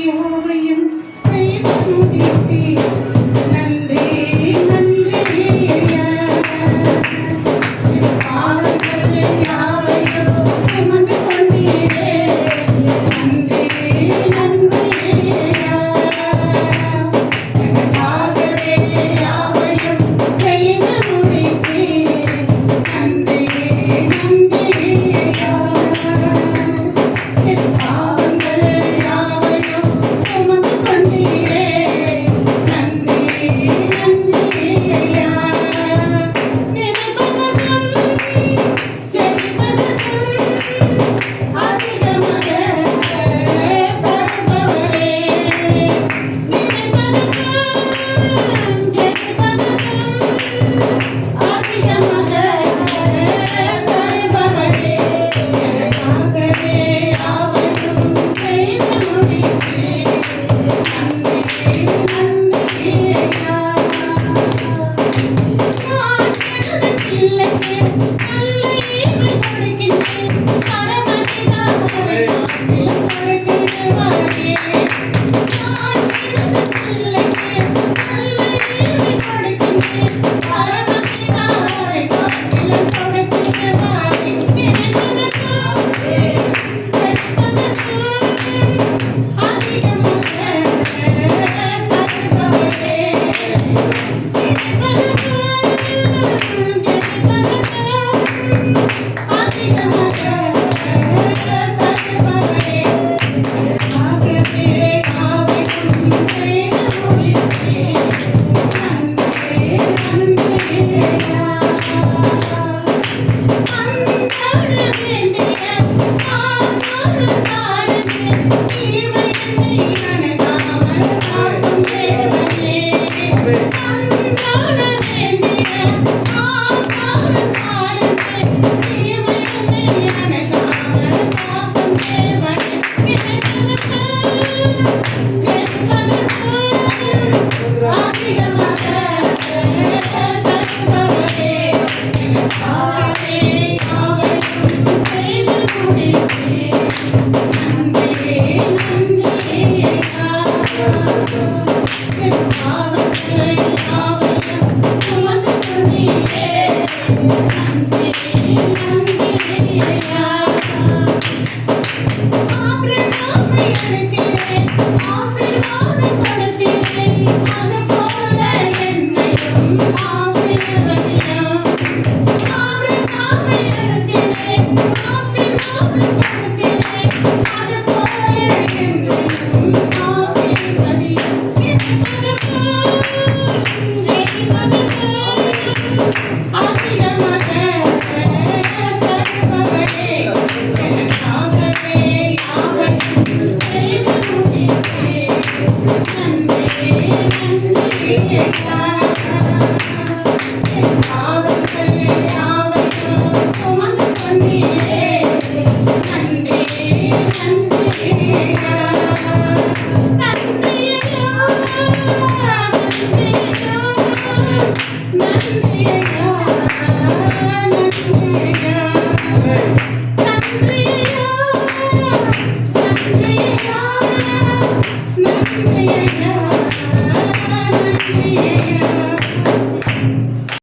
யாவையும் செய்து முடித்தீர். நன்றி நன்றி ஐயா. என் பாவங்கள் யாவையும் சுமந்து கொண்டீரே. நன்றி நன்றி ஐயா. எனக்காகவே யாவையும் செய்து முடித்தீர். நன்றி நன்றி ஐயா. என் பாவங்கள் யாவையும் சுமந்து கொண்டீரே. நன்றி நன்றி ஐயா. நினைப்பதற்கும் ஜெபிப்பதற்கும் அதிகமாக தருபவரே. நினைப்பதற்கும் ஜெபிப்பதற்கும் அதிகமாக தருபவரே. எனக்காகவே யாவையும் செய்து முடித்தீர். நன்றி நன்றி ஐயா. நான் எனது பிள்ளைக்கு நல்ல ஈவை கொடுக்கின்றேன். பரமபிதாவை காட்டிலும் கொடுக்கின்றவரே. நான் எனது பிள்ளைக்கு நல்ல ஈவை கொடுக்கின்றேன். பரமபிதாவை காட்டிலும் கொடுக்கின்றவரே. நினைப்பதற்கும் ஜெபிப்பதற்கும் அதிகமாக தருபவரே. சுமந்து கொண்டீரே.